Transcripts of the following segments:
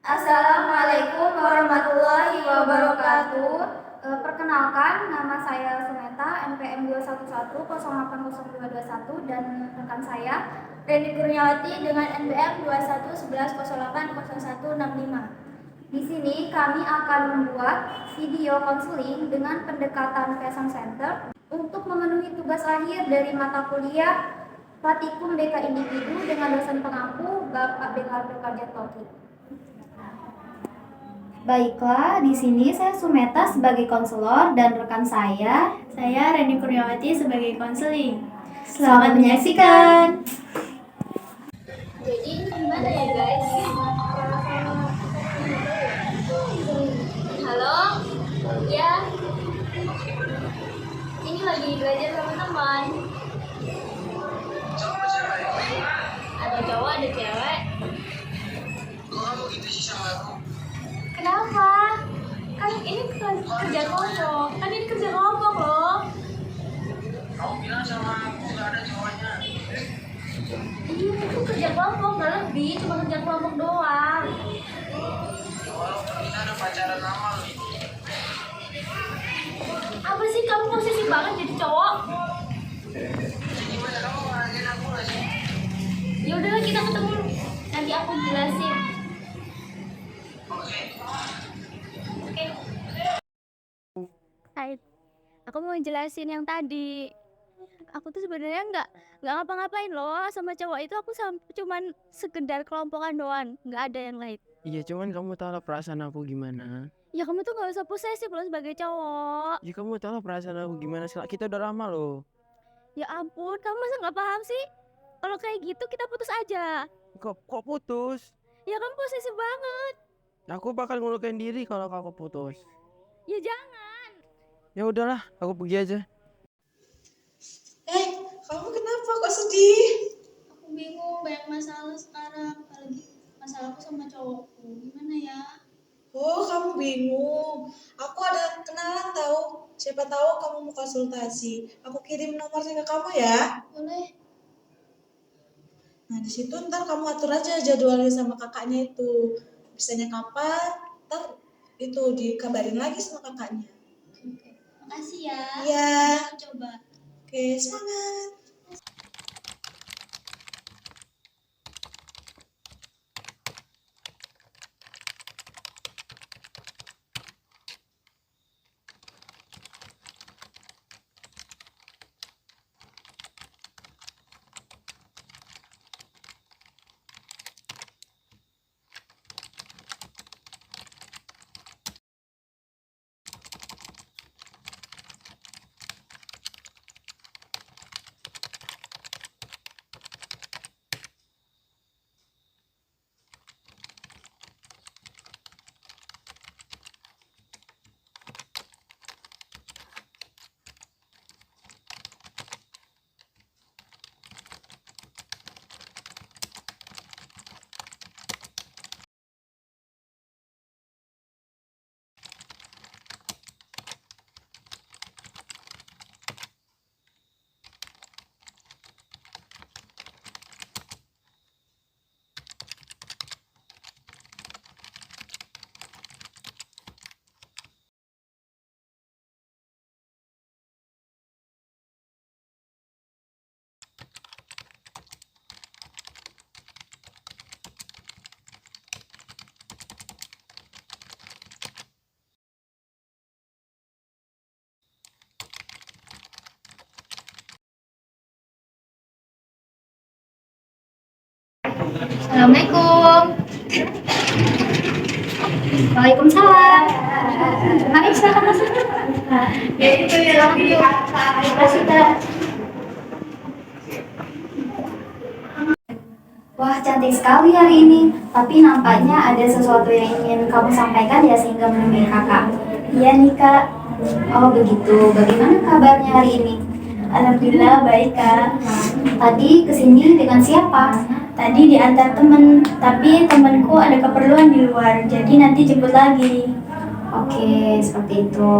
Assalamualaikum warahmatullahi wabarakatuh. Perkenalkan, nama saya Sumeta, NPM 211080221 dan rekan saya Reni Kurniawati dengan NPM 2111080165. Di sini kami akan membuat video konseling dengan pendekatan Passion Center untuk memenuhi tugas akhir dari mata kuliah Pratikum BK Individu dengan dosen pengampu Bapak BK Abdul Taufik. Baiklah, di sini saya Sumeta sebagai konselor dan rekan saya Reni Kurniawati sebagai konseling. Selamat menyaksikan. Jadi gimana ya guys? Halo? Ya? Ini lagi belajar sama teman. Ada cowok, ada cewek. Kok kamu gitu sih sama aku? Kenapa? Kan ini kerja kelompok. Kan ini kerja kelompok loh. Kamu bilang sama aku gak ada cowoknya. Iya, itu kerja kelompok, gak lebih. Cuma kerja kelompok doang. Walaupun kita ada pacaran lama loh ini. Apa sih kamu posesif banget jadi cowok? Jadi gimana kamu ngarahin aku gak sih? Ya udahlah, kita ketemu. Nanti aku jelasin. Oke. Hai, aku mau jelasin yang tadi. Aku tuh sebenarnya nggak ngapa-ngapain loh sama cowok itu. Aku cuman sekedar kelompokan doang, nggak ada yang lain. Iya, cuman kamu tahu lah perasaan aku gimana. Ya kamu tuh nggak usah posesif loh sebagai cowok. Ya kamu tahu lah perasaan aku gimana. Kita udah lama loh. Ya ampun, kamu masa nggak paham sih? Kalau kayak gitu kita putus aja. Kok putus? Ya kamu posesif banget. Aku bakal ngelukain diri kalau kamu putus. Ya jangan. Ya udahlah, aku pergi aja. Kamu kenapa kok sedih? Aku bingung, banyak masalah sekarang. Apalagi masalahku sama cowokku. Gimana ya? Oh, kamu bingung. Aku ada kenalan tahu. Siapa tahu kamu mau konsultasi. Aku kirim nomornya ke kamu ya. Boleh? Nah, di situ ntar kamu atur aja jadwalnya sama kakaknya itu. Bisanya kapan? Ntar itu dikabarin lagi sama kakaknya. Oke. Makasih ya. Iya. Aku coba. Oke, semangat. Assalamualaikum. Waalaikumsalam. Mari silakan masuk. Ya itu ya. Terima kasih. Wah, cantik sekali hari ini. Tapi nampaknya ada sesuatu yang ingin kamu sampaikan ya sehingga menemui kakak. Iya nih kak. Oh begitu. Bagaimana kabarnya hari ini? Alhamdulillah baik kak. Tadi kesini dengan siapa? Tadi diantar temen, tapi temanku ada keperluan di luar, jadi nanti jemput lagi. Oke, seperti itu.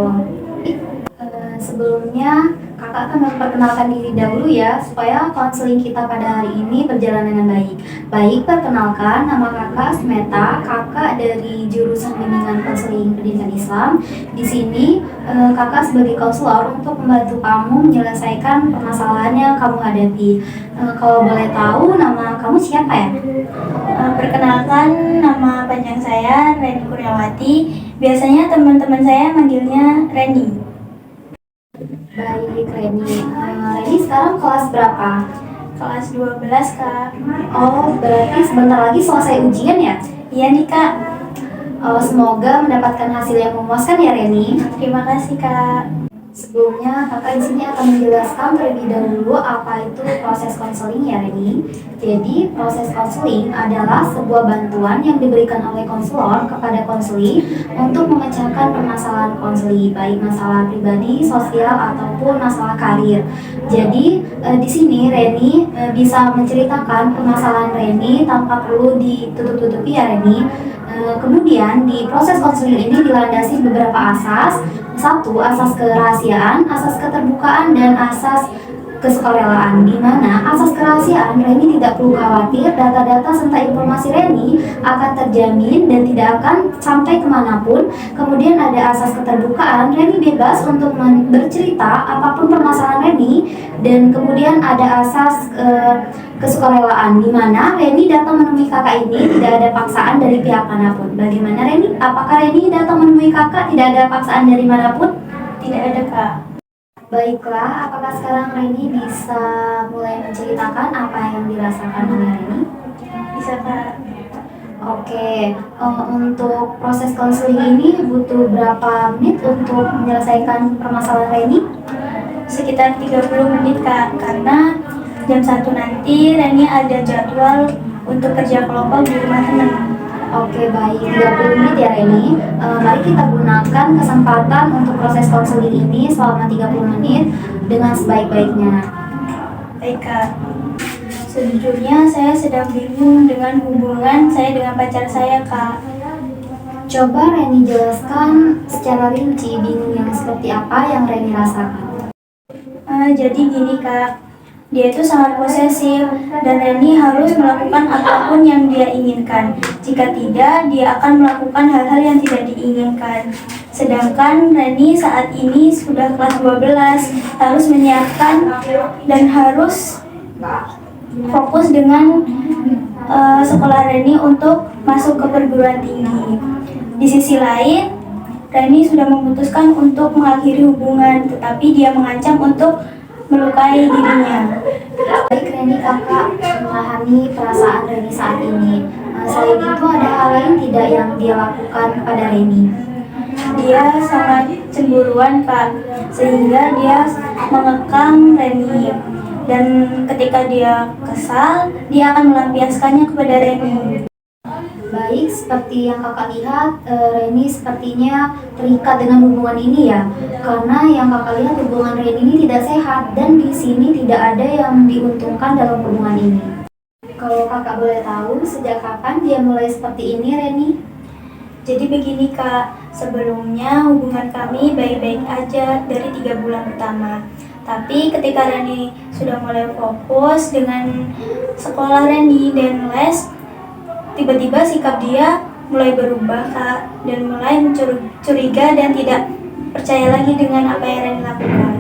Sebelumnya kakak akan memperkenalkan diri dahulu ya, supaya konseling kita pada hari ini berjalan dengan baik. Baik, perkenalkan, nama kakak Smeta, kakak dari jurusan bimbingan konseling pendidikan Islam. Di sini kakak sebagai konselor untuk membantu kamu menyelesaikan permasalahan yang kamu hadapi. Kalau boleh tahu, nama kamu siapa ya? Perkenalkan, nama panjang saya Reni Kurniawati. Biasanya teman-teman saya manggilnya Reni. Baik, Reni. Reni sekarang kelas berapa? Kelas 12, Kak. Oh, berarti sebentar lagi selesai ujian ya? Iya nih, Kak. Semoga mendapatkan hasil yang memuaskan ya, Reni. Terima kasih, Kak. Sebelumnya, kakak di sini akan menjelaskan terlebih dahulu apa itu proses konseling ya, Reni. Jadi, proses konseling adalah sebuah bantuan yang diberikan oleh konselor kepada konseli untuk memecahkan permasalahan konseli, baik masalah pribadi, sosial, ataupun masalah karir. Jadi, di sini Reni bisa menceritakan permasalahan Reni tanpa perlu ditutup-tutupi ya, Reni. Kemudian di proses konseling ini dilandasi beberapa asas. Satu, asas kerahasiaan, asas keterbukaan, dan asas kesukarelaan. Di mana asas kerahasiaan, Reni tidak perlu khawatir, data-data serta informasi Reni akan terjamin dan tidak akan sampai kemanapun. Kemudian ada asas keterbukaan, Reni bebas untuk bercerita apapun permasalahan Reni. Dan kemudian ada asas kesukarelaan, di mana Reni datang menemui kakak ini tidak ada paksaan dari pihak manapun. Bagaimana Reni? Apakah Reni datang menemui kakak tidak ada paksaan dari manapun? Tidak ada, Kak. Baiklah, apakah sekarang Reni bisa mulai menceritakan apa yang dirasakan oleh Reni? Bisa, Kak. Oke, untuk proses konseling ini butuh berapa menit untuk menyelesaikan permasalahan Reni? Sekitar 30 menit, Kak. Karena jam 1 nanti Reni ada jadwal untuk kerja kelompok di rumah teman. Oke, baik, 30 menit ya Reni. Mari kita gunakan kesempatan untuk proses konseling ini selama 30 menit dengan sebaik-baiknya. Baik, Kak. Sejujurnya saya sedang bingung dengan hubungan saya dengan pacar saya, Kak. Coba Reni jelaskan secara rinci bingung yang seperti apa yang Reni rasakan. Jadi gini, Kak. Dia itu sangat posesif dan Reni harus melakukan apapun yang dia inginkan. Jika tidak, dia akan melakukan hal-hal yang tidak diinginkan. Sedangkan Reni saat ini sudah kelas 12, harus menyiapkan dan harus fokus dengan sekolah Reni untuk masuk ke perguruan tinggi. Di sisi lain, Reni sudah memutuskan untuk mengakhiri hubungan, tetapi dia mengancam untuk melukai dirinya. Baik Reni, kakak memahami perasaan Reni saat ini. Selain itu ada hal lain tidak yang dia lakukan kepada Reni? Dia sangat cemburuan, Kak, sehingga dia mengekang Reni. Dan ketika dia kesal, dia akan melampiaskannya kepada Reni. Baik, seperti yang kakak lihat, Reni sepertinya terikat dengan hubungan ini ya. Karena yang kakak lihat hubungan Reni ini tidak sehat dan di sini tidak ada yang diuntungkan dalam hubungan ini. Kalau kakak boleh tahu, sejak kapan dia mulai seperti ini, Reni? Jadi begini, Kak, sebelumnya hubungan kami baik-baik aja dari 3 bulan pertama. Tapi ketika Reni sudah mulai fokus dengan sekolah Reni dan les, tiba-tiba sikap dia mulai berubah, Kak, dan mulai curiga dan tidak percaya lagi dengan apa yang Reni lakukan.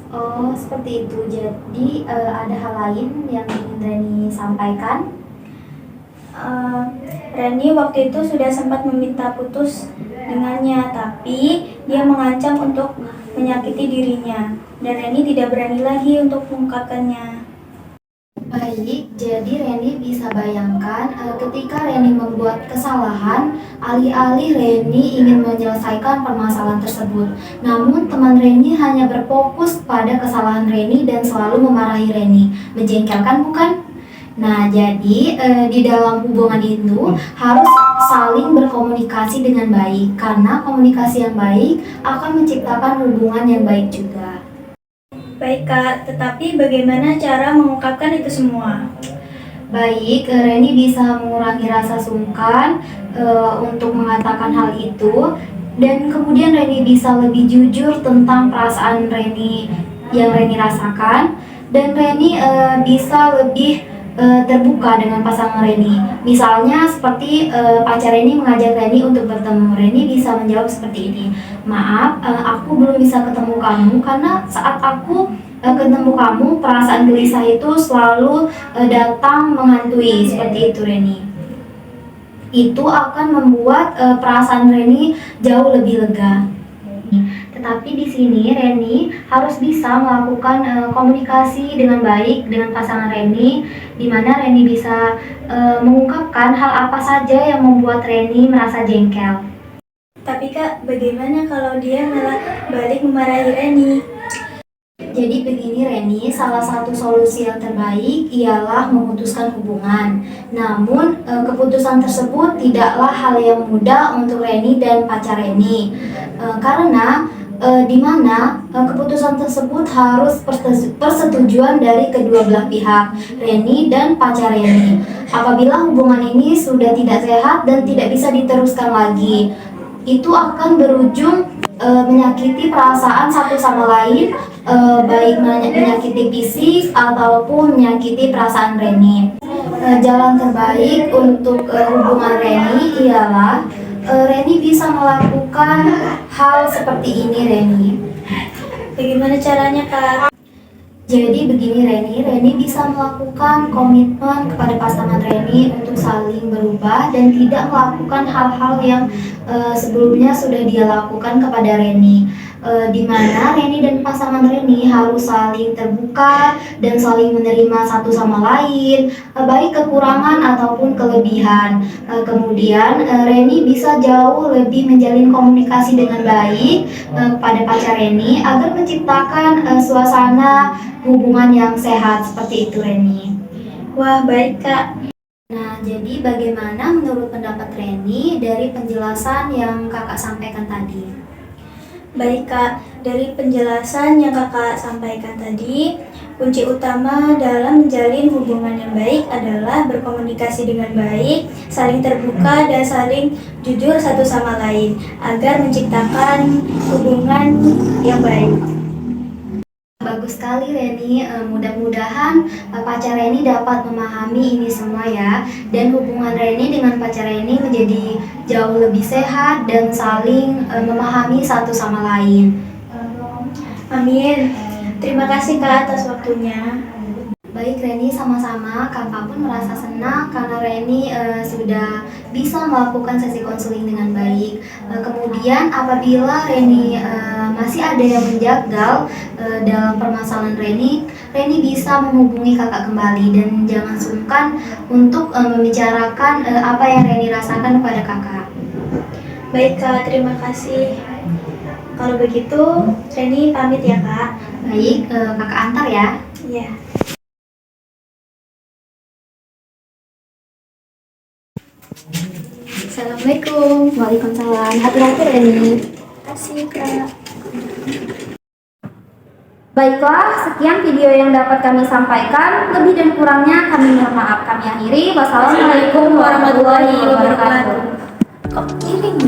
Oh, seperti itu. Jadi ada hal lain yang ingin Reni sampaikan? Reni waktu itu sudah sempat meminta putus dengannya, tapi dia mengancam untuk menyakiti dirinya, dan Reni tidak berani lagi untuk mengungkapkannya. Baik, jadi Reni bisa bayangkan ketika Reni membuat kesalahan, alih-alih Reni ingin menyelesaikan permasalahan tersebut. Namun teman Reni hanya berfokus pada kesalahan Reni dan selalu memarahi Reni. Menjengkelkan bukan? Nah, jadi di dalam hubungan itu harus saling berkomunikasi dengan baik, karena komunikasi yang baik akan menciptakan hubungan yang baik juga. Baik, Kak, tetapi bagaimana cara mengungkapkan itu semua? Baik, Reni bisa mengurangi rasa sungkan untuk mengatakan hal itu. Dan kemudian Reni bisa lebih jujur tentang perasaan Reni yang Reni rasakan, dan Reni bisa lebih terbuka dengan pasangan Reni. Misalnya seperti pacar Reni mengajak Reni untuk bertemu, Reni bisa menjawab seperti ini, maaf, aku belum bisa ketemu kamu karena saat aku ketemu kamu, perasaan gelisah itu selalu datang menghantui, seperti itu Reni. Itu akan membuat perasaan Reni jauh lebih lega. Tetapi di sini Reni harus bisa melakukan komunikasi dengan baik dengan pasangan Reni, di mana Reni bisa mengungkapkan hal apa saja yang membuat Reni merasa jengkel. Tapi Kak, bagaimana kalau dia malah balik memarahi Reni? Jadi begini Reni, salah satu solusi yang terbaik ialah memutuskan hubungan. Namun keputusan tersebut tidaklah hal yang mudah untuk Reni dan pacar Reni, karena di mana keputusan tersebut harus persetujuan dari kedua belah pihak, Reni dan pacar Reni. Apabila hubungan ini sudah tidak sehat dan tidak bisa diteruskan lagi, itu akan berujung menyakiti perasaan satu sama lain, baik menyakiti fisik ataupun menyakiti perasaan Reni. Jalan terbaik untuk hubungan Reni ialah Reni bisa melakukan hal seperti ini Reni. Bagaimana caranya Kak? Jadi begini Reni bisa melakukan komitmen kepada pasangan Reni untuk saling berubah dan tidak melakukan hal-hal yang sebelumnya sudah dia lakukan kepada Reni. Di mana Reni dan pasangan Reni harus saling terbuka dan saling menerima satu sama lain, baik kekurangan ataupun kelebihan. Kemudian Reni bisa jauh lebih menjalin komunikasi dengan baik pada pacar Reni agar menciptakan suasana hubungan yang sehat, seperti itu Reni. Wah, baik Kak. Nah, jadi bagaimana menurut pendapat Reni dari penjelasan yang kakak sampaikan tadi? Baik Kak, dari penjelasan yang Kakak sampaikan tadi, kunci utama dalam menjalin hubungan yang baik adalah berkomunikasi dengan baik, saling terbuka dan saling jujur satu sama lain agar menciptakan hubungan yang baik. Bagus sekali Reni, mudah-mudahan pacar Reni dapat memahami ini semua ya, dan hubungan Reni dengan pacar Reni menjadi jauh lebih sehat dan saling memahami satu sama lain. Amin. Terima kasih Kak atas waktunya. Baik Reni, sama-sama. Kakak pun merasa senang karena Reni sudah bisa melakukan sesi konseling dengan baik. Kemudian apabila Reni masih ada yang menjagal dalam permasalahan Reni bisa menghubungi kakak kembali dan jangan sungkan untuk membicarakan apa yang Reni rasakan kepada kakak. Baik Kak, terima kasih. Kalau begitu, Reni pamit ya Kak. Baik, kakak antar ya. Iya. Assalamualaikum. Waalaikumsalam. Hati-hati Reni. Terima kasih Kak. Baiklah, sekian video yang dapat kami sampaikan. Lebih dan kurangnya kami mohon maaf. Kami akhiri. Wassalamualaikum warahmatullahi wabarakatuh. Kok miring?